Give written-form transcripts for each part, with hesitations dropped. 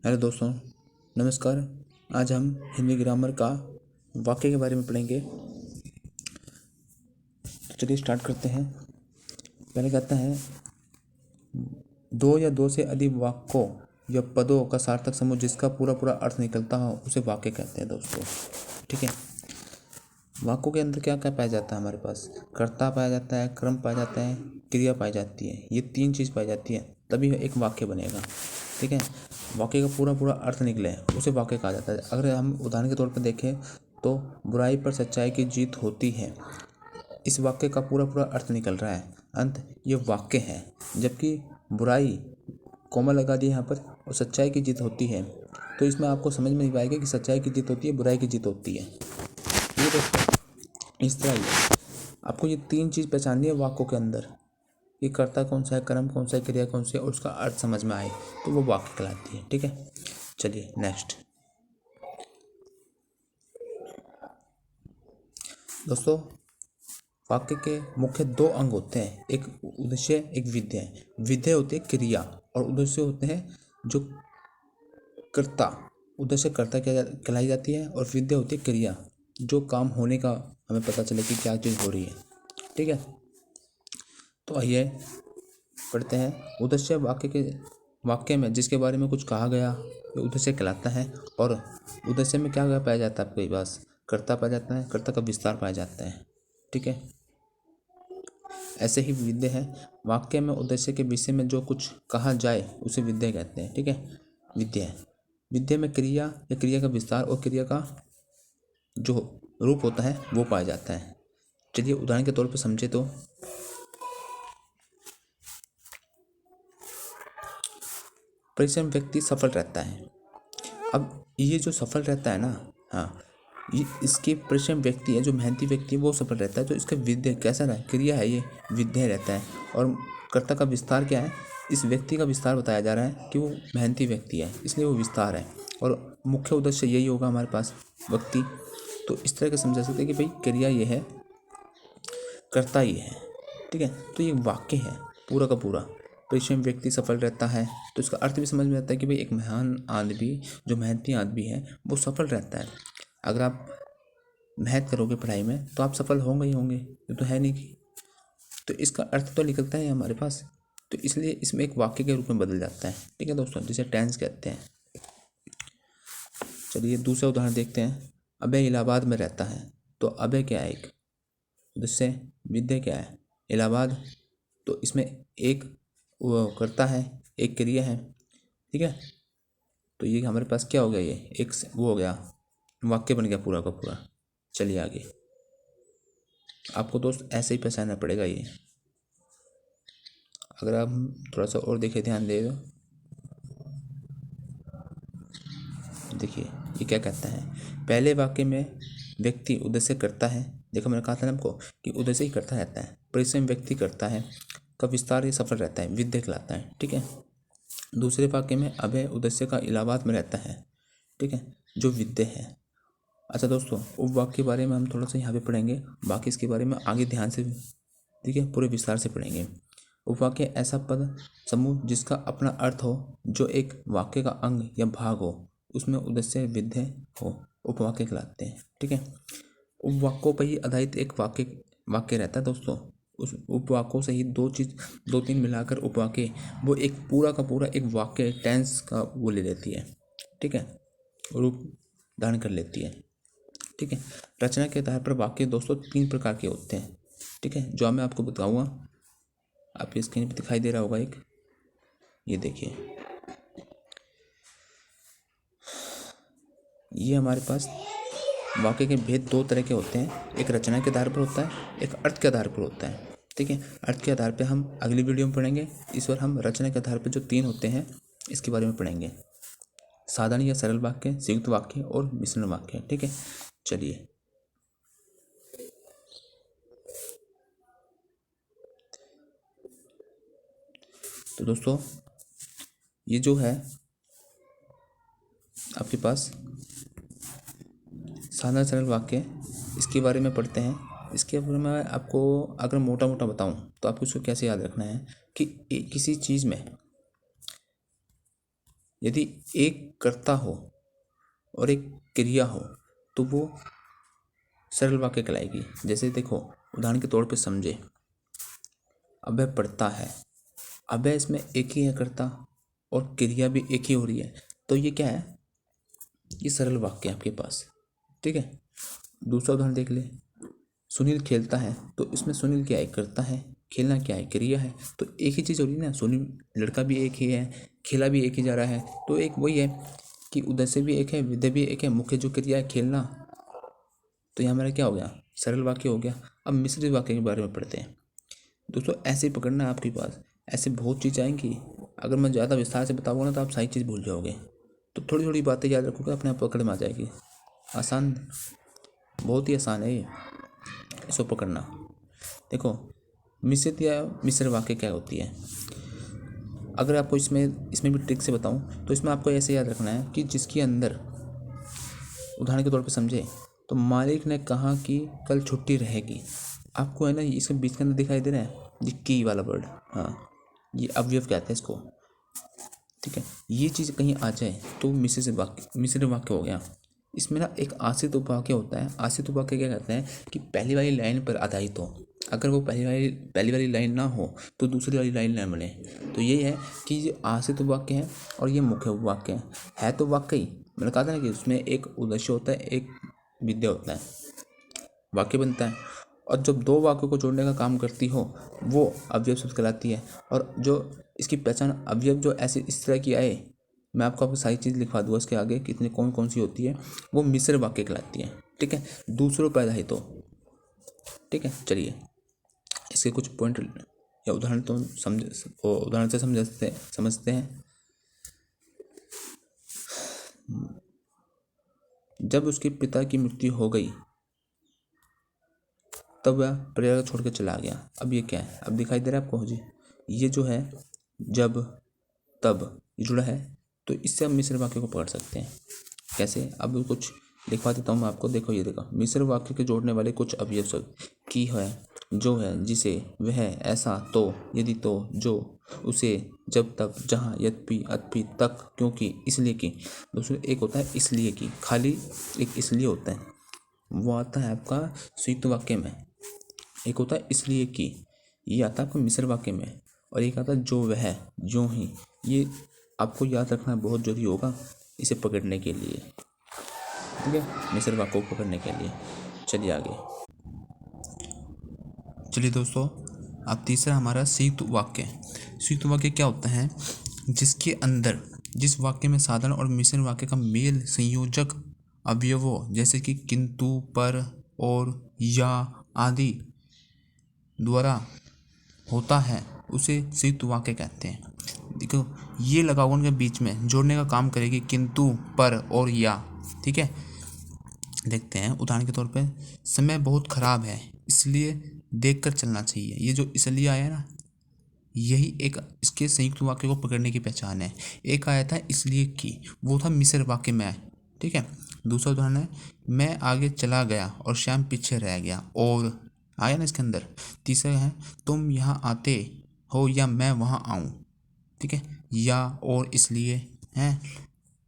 Hello दोस्तों, नमस्कार। आज हम हिंदी ग्रामर का वाक्य के बारे में पढ़ेंगे। तो चलिए स्टार्ट करते हैं। पहले कहते हैं, दो या दो से अधिक वाक्यों या पदों का सार्थक समूह जिसका पूरा पूरा अर्थ निकलता हो उसे वाक्य कहते हैं दोस्तों। ठीक है। वाक्यों के अंदर क्या क्या पाया जाता है? हमारे पास कर्ता पाया जाता है, क्रम पाया जाता है, क्रिया पाई जाती है। ये तीन चीज़ पाई जाती है, तभी एक वाक्य बनेगा। ठीक है। वाक्य का पूरा पूरा अर्थ निकले उसे वाक्य कहा जाता है। अगर हम उदाहरण के तौर पर देखें तो बुराई पर सच्चाई की जीत होती है। इस वाक्य का पूरा पूरा अर्थ निकल रहा है, अंत ये वाक्य है। जबकि बुराई कोमा लगा दिया यहाँ पर और सच्चाई की जीत होती है, तो इसमें आपको समझ में नहीं पाएगा कि सच्चाई की जीत होती है, बुराई की जीत होती है। ये दोस्तों इस तरह ही है। आपको ये तीन चीज़ पहचाननी है वाक्यों के अंदर, कि कर्ता कौन सा है, कर्म कौन सा है, क्रिया कौन सी है, और उसका अर्थ समझ में आए तो वो वाक्य कहलाती है। ठीक है। चलिए नेक्स्ट। दोस्तों, वाक्य के मुख्य दो अंग होते हैं, एक उद्देश्य, एक विधेय। विधेय होती है क्रिया और उद्देश्य होते हैं जो कर्ता। उद्देश्य कर्ता कहलाई जाती है और विधेय होती है क्रिया, जो काम होने का हमें पता चले कि क्या चीज़ हो रही है। ठीक है। तो आइए पढ़ते हैं। उद्देश्य वाक्य में जिसके बारे में कुछ कहा गया ये उद्देश्य कहलाता है। और उद्देश्य में क्या क्या पाया जाता है? आपके पास कर्ता पाया जाता है, कर्ता का विस्तार पाया जाता है। ठीक है। ऐसे ही विधेय है, वाक्य में उद्देश्य के विषय में जो कुछ कहा जाए उसे विधेय कहते हैं। ठीक है। विधेय विधेय में क्रिया या क्रिया का विस्तार और क्रिया का जो रूप होता है वो पाया जाता है। चलिए उदाहरण के तौर पर समझे तो, परिश्रम व्यक्ति सफल रहता है। अब ये जो सफल रहता है ना, हाँ, ये इसके परिश्रम व्यक्ति है, जो मेहनती व्यक्ति है वो सफल रहता है। तो इसका विधेय कैसा रहा? क्रिया है, ये विधेय रहता है। और कर्ता का विस्तार क्या है? इस व्यक्ति का विस्तार बताया जा रहा है कि वो मेहनती व्यक्ति है, इसलिए वो विस्तार है। और मुख्य उद्देश्य यही होगा हमारे पास, व्यक्ति। तो इस तरह का समझा सकते हैं कि भाई क्रिया ये है, कर्ता ये है। ठीक है। तो ये वाक्य है पूरा का पूरा। परिश्रम व्यक्ति सफल रहता है, तो इसका अर्थ भी समझ में आता है कि भाई एक महान आदमी, जो मेहनती आदमी है, वो सफल रहता है। अगर आप मेहनत करोगे पढ़ाई में तो आप सफल होंगे ही होंगे, ये तो है नहीं कि। तो इसका अर्थ तो निकलता है हमारे पास, तो इसलिए इसमें एक वाक्य के रूप में बदल जाता है। ठीक है दोस्तों, जिसे टेंस कहते हैं। चलिए दूसरा उदाहरण देखते हैं। अभय इलाहाबाद में रहता है। तो अभय क्या है? एक उद्देश्य, विधेय क्या है? इलाहाबाद। तो इसमें एक वो करता है, एक क्रिया है। ठीक है। तो ये हमारे पास क्या हो गया? ये एक वो हो गया, वाक्य बन गया पूरा का पूरा। चलिए आगे। आपको दोस्त ऐसे ही पहचानना पड़ेगा ये। अगर आप थोड़ा सा और देखें, ध्यान दे दो, देखिए ये क्या कहता है। पहले वाक्य में व्यक्ति उद्देश्य करता है। देखो मैंने कहा था ना आपको कि उद्देश्य ही करता रहता है। परिश्रम व्यक्ति करता है, का विस्तार ये सफल रहता है, विधेय कहलाता है। ठीक है। दूसरे वाक्य में अभय उद्देश्य का इलाहाबाद में रहता है। ठीक है, जो विधेय है। अच्छा दोस्तों, उपवाक्य के बारे में हम थोड़ा सा यहाँ पे पढ़ेंगे, बाकी इसके बारे में आगे ध्यान से, ठीक है, पूरे विस्तार से पढ़ेंगे। उपवाक्य ऐसा पद समूह जिसका अपना अर्थ हो, जो एक वाक्य का अंग या भाग हो, उसमें उद्देश्य विधेय हो, उपवाक्य कहलाते हैं। ठीक है। उपवाक्यों पर ही आधारित एक वाक्य रहता है दोस्तों। उस उपवाक्यों से ही दो तीन मिलाकर उपवाक्य, वो एक पूरा का पूरा एक वाक्य टेंस का वो ले लेती है। ठीक है, रूप धारण कर लेती है। ठीक है। रचना के आधार पर वाक्य दोस्तों तीन प्रकार के होते हैं। ठीक है, जो मैं आपको बताऊंगा। आपकी स्क्रीन पर दिखाई दे रहा होगा एक, ये देखिए, ये हमारे पास वाक्य के भेद दो तरह के होते हैं। एक रचना के आधार पर होता है, एक अर्थ के आधार पर होता है। ठीक है। अर्थ के आधार पर हम अगली वीडियो में पढ़ेंगे। इस बार हम रचना के आधार पर जो तीन होते हैं इसके बारे में पढ़ेंगे। साधारण या सरल वाक्य, संयुक्त वाक्य और मिश्रण वाक्य। ठीक है। चलिए, तो दोस्तों ये जो है आपके पास साधारण सरल वाक्य, इसके बारे में पढ़ते हैं। इसके बारे में आपको अगर मोटा मोटा बताऊं तो आपको इसको कैसे याद रखना है कि किसी चीज़ में यदि एक कर्ता हो और एक क्रिया हो तो वो सरल वाक्य कहलाएगी। जैसे देखो, उदाहरण के तौर पे समझे, अभय पढ़ता है। अभय इसमें एक ही है कर्ता और क्रिया भी एक ही हो रही है, तो ये क्या है, ये सरल वाक्य है आपके पास। ठीक है। दूसरा उदाहरण देख ले, सुनील खेलता है। तो इसमें सुनील क्या है, करता है, खेलना क्या है, क्रिया है। तो एक ही चीज़ हो रही है ना, सुनील लड़का भी एक ही है, खेला भी एक ही जा रहा है। तो एक वही है कि उद्देश्य भी एक है, विधेय भी एक है, मुख्य जो क्रिया है खेलना। तो यहाँ हमारा क्या हो गया, सरल वाक्य हो गया। अब मिश्रित वाक्य के बारे में पढ़ते हैं। दोस्तों ऐसे ही पकड़ना है आपके पास, ऐसे बहुत चीज़ आएंगी। अगर मैं ज़्यादा विस्तार से बताऊँगा ना तो आप सारी चीज़ भूल जाओगे। तो थोड़ी थोड़ी बातें याद रखोगे, अपने आप पकड़ में आ जाएगी। आसान, बहुत ही आसान है ये, इसको पकड़ना। देखो, मिश्रित या मिश्र वाक्य क्या होती है। अगर आपको इसमें भी ट्रिक से बताऊं तो इसमें आपको ऐसे याद रखना है कि जिसके अंदर, उदाहरण के तौर पे समझे तो मालिक ने कहा कि कल छुट्टी रहेगी। आपको है ना, इसके बीच के अंदर दिखाई दे रहा है ये की वाला वर्ड, हाँ, ये अवयव कहते हैं इसको। ठीक है, ये चीज़ कहीं आ जाए तो मिश्र वाक्य हो गया। इसमें ना एक आश्रित उपवाक्य होता है। आश्रित उपवाक्य क्या कहते हैं कि पहली वाली लाइन पर आधारित हो। अगर वो पहली वाली लाइन ना हो तो दूसरी वाली लाइन ना मिले। तो ये है कि ये आश्रित उपवाक्य है और ये मुख्य उपवाक्य है तो वाकई मैंने कहा था ना कि उसमें एक उद्देश्य होता है, एक विधेय होता है, वाक्य बनता है। और जब दो वाक्यों को जोड़ने का काम करती हो वो अवयव शब्द कहलाती है। और जो इसकी पहचान अवयव जो ऐसे इस तरह की आए, मैं आपको सारी चीज़ लिखवा दूंगा इसके आगे कितनी कौन कौन सी होती है, वो मिश्र वाक्य कहलाती है। ठीक है, दूसरों पर आधारित हो। ठीक है, चलिए इसके कुछ पॉइंट या उदाहरण तो उदाहरण से समझते हैं। जब उसके पिता की मृत्यु हो गई तब वह प्रयाग छोड़ के चला गया। अब ये क्या है, अब दिखाई दे रहा है आपको जी, ये जो है जब तब ये जुड़ा है, तो इससे हम मिश्र वाक्य को पकड़ सकते हैं। कैसे, अब कुछ लिखवा देता हूँ मैं आपको। देखो ये देखो, मिश्र वाक्य के जोड़ने वाले कुछ अवयव शब्द की है, जो है, जिसे, वह, ऐसा, तो, यदि, तो, जो, उसे, जब, तब, जहाँ, यद्यपि, अतपि, तक, क्योंकि, इसलिए कि। दूसरा एक होता है इसलिए कि, खाली एक इसलिए होता है, वो आता है आपका संयुक्त वाक्य में। एक होता है इसलिए कि, ये आता है आपको मिश्र वाक्य में। और एक आता है जो वह, जो ही। ये आपको याद रखना बहुत जरूरी होगा इसे पकड़ने के लिए। ठीक है, मिश्र वाक्य को पकड़ने के लिए। चलिए आगे, चलिए दोस्तों, अब तीसरा हमारा संयुक्त वाक्य। संयुक्त वाक्य क्या होता है, जिसके अंदर, जिस वाक्य में साधारण और मिश्र वाक्य का मेल संयोजक अवयवों जैसे कि किंतु, पर, और, या आदि द्वारा होता है उसे संयुक्त वाक्य कहते हैं। देखो, ये लगा हुआ उनके बीच में जोड़ने का काम करेगी किंतु, पर और या। ठीक है, देखते हैं उदाहरण के तौर पे, समय बहुत खराब है इसलिए देखकर चलना चाहिए। ये जो इसलिए आया ना, यही एक इसके संयुक्त वाक्य को पकड़ने की पहचान है। एक आया था इसलिए कि, वो था मिश्र वाक्य में। ठीक है, दूसरा उदाहरण है, मैं आगे चला गया और श्याम पीछे रह गया, और आया ना इसके अंदर। तीसरा है, तुम यहाँ आते हो या मैं वहाँ आऊँ। ठीक है, या, और, इसलिए है।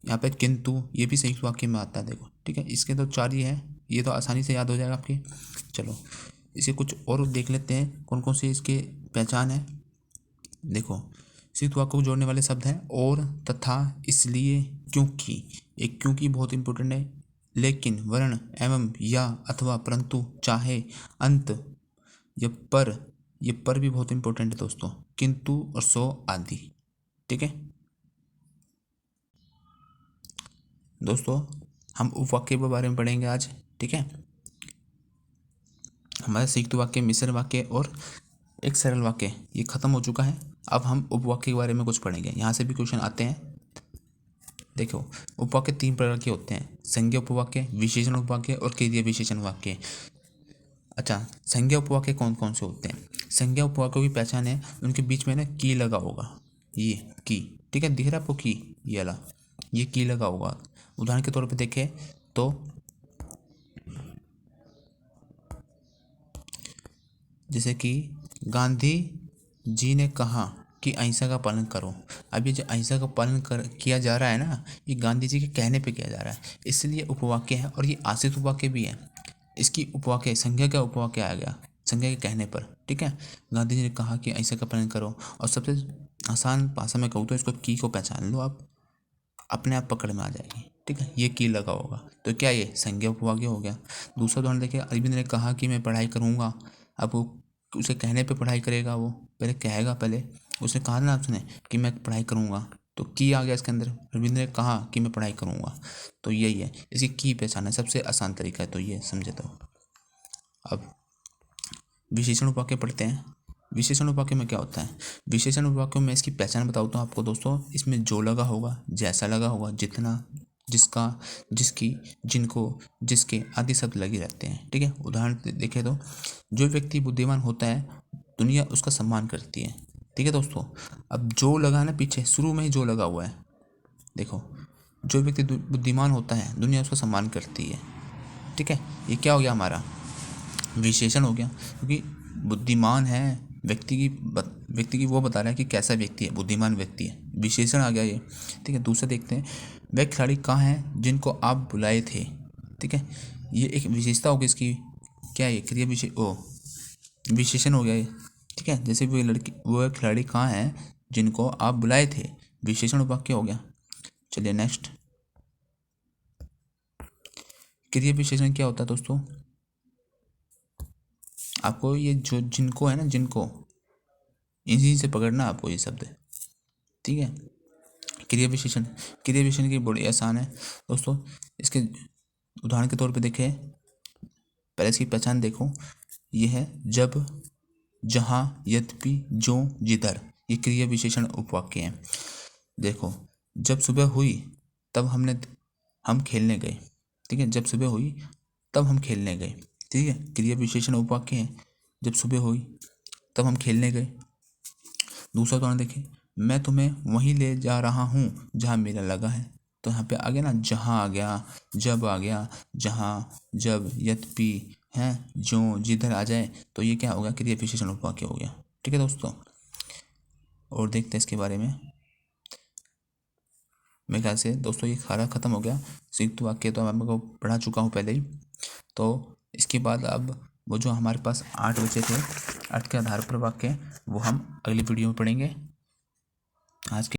यहाँ पे किंतु, ये भी संयुक्त वाक्य में आता है। देखो, ठीक है, इसके तो चार ही है, ये तो आसानी से याद हो जाएगा आपके। चलो इसे कुछ और देख लेते हैं कौन कौन से इसके पहचान है। देखो, संयुक्त वाक्य को जोड़ने वाले शब्द हैं और, तथा, इसलिए, क्योंकि। एक क्योंकि बहुत इंपॉर्टेंट है, लेकिन, वर्ण, एवं, या, अथवा, परंतु, चाहे, अंत, ये पर भी बहुत इंपॉर्टेंट है दोस्तों, किंतु और सो आदि। ठीक है दोस्तों, हम उपवाक्य के बारे में पढ़ेंगे आज। ठीक है, हमारे संयुक्त वाक्य, मिश्र वाक्य और एक सरल वाक्य ये खत्म हो चुका है। अब हम उपवाक्य के बारे में कुछ पढ़ेंगे, यहाँ से भी क्वेश्चन आते हैं। देखो, उपवाक्य तीन प्रकार के होते हैं, संज्ञा उपवाक्य, विशेषण उपवाक्य और क्रिया विशेषण वाक्य। अच्छा, संज्ञा उपवाक्य कौन कौन से होते हैं। संज्ञा उपवाक्यों की पहचान है, उनके बीच में ना की लगा होगा, ये की। ठीक है, दिख रहा है आपको की, ये वाला, ये की लगा होगा। उदाहरण के तौर पे देखें तो, जैसे कि गांधी जी ने कहा कि अहिंसा का पालन करो। अब ये जो अहिंसा का पालन किया जा रहा है ना, ये गांधी जी के कहने पे किया जा रहा है, इसलिए उपवाक्य है और ये आश्रित उपवाक्य भी है। इसकी उपवाक्य संज्ञा का उपवाक्य आ गया संज्ञा के कहने पर, ठीक है। गांधी जी ने कहा कि अहिंसा का पालन करो, और सबसे आसान भाषा में कहूँ तो इसको की को पहचान लो आप, अपने आप पकड़ में आ जाएगी, ठीक है। ये की लगा होगा तो क्या ये संज्ञा उपवाक्य हो गया। दूसरा उदाहरण देखिए, अरविंद ने कहा कि मैं पढ़ाई करूँगा। अब वो उसे कहने पे पढ़ाई करेगा, वो पहले कहेगा, पहले उसने कहा ना आपने कि मैं पढ़ाई करूँगा, तो की आ गया इसके अंदर। अरविंद ने कहा कि मैं पढ़ाई करूँगा, तो यही है, इसकी की पहचान है, सबसे आसान तरीका है, तो ये समझे। तो अब विशेषण उपवाक्य पढ़ते हैं। विशेषण उपवाक्य में क्या होता है। विशेषण उपवाक्य में इसकी पहचान बताता हूँ आपको दोस्तों। इसमें जो लगा होगा, जैसा लगा होगा, जितना, जिसका, जिसकी, जिनको, जिसके आदि शब्द लगे रहते हैं, ठीक है। उदाहरण देखें तो, जो व्यक्ति बुद्धिमान होता है दुनिया उसका सम्मान करती है, ठीक है दोस्तों। अब जो लगा है ना पीछे, शुरू में ही जो लगा हुआ है, देखो, जो व्यक्ति बुद्धिमान होता है दुनिया उसका सम्मान करती है, ठीक है। ये क्या हो गया हमारा विशेषण हो गया, क्योंकि बुद्धिमान है व्यक्ति की वो बता रहा है कि कैसा व्यक्ति है, बुद्धिमान व्यक्ति है, विशेषण आ गया ये, ठीक है। दूसरा देखते हैं, वह खिलाड़ी कहाँ हैं जिनको आप बुलाए थे, ठीक है। ये एक विशेषता होगी इसकी, क्या है ये क्रिया विशेषण हो गया ये, ठीक है। जैसे वो खिलाड़ी कहाँ हैं जिनको आप बुलाए थे, विशेषण वाक्य हो गया। चलिए नेक्स्ट, क्रिया विशेषण क्या होता है दोस्तों। आपको ये जो जिनको है ना, जिनको, इसी से पकड़ना आपको ये शब्द, ठीक है। क्रिया विशेषण की बड़ी आसान है दोस्तों। इसके उदाहरण के तौर पे देखें, पहले इसकी पहचान देखो, ये है जब, जहाँ, यद्यपि, जो, जिधर, ये क्रिया विशेषण उपवाक्य हैं। देखो, जब सुबह हुई तब हम खेलने गए, ठीक है। जब सुबह हुई तब हम खेलने गए, ठीक है, क्रिया विशेषण उपवाक्य है। जब सुबह हुई तब हम खेलने गए। दूसरा उदाहरण देखिए, मैं तुम्हें वहीं ले जा रहा हूँ जहाँ मेला लगा है, तो यहाँ पे आ गया ना, जहाँ आ गया, जब आ गया, जहाँ, जब, यद्यपि, हैं, जो, जिधर आ जाए तो ये क्या होगा, क्रिया विशेषण उपवाक्य हो गया, ठीक है दोस्तों। और देखते हैं इसके बारे में। मेरे ख्याल से दोस्तों ये सारा खत्म हो गया। संयुक्त वाक्य तो मैं आपको पढ़ा चुका हूँ पहले ही। तो इसके बाद अब वो जो हमारे पास 8 बचे थे, 8 के आधार पर वाक्य, वो हम अगली वीडियो में पढ़ेंगे। आज के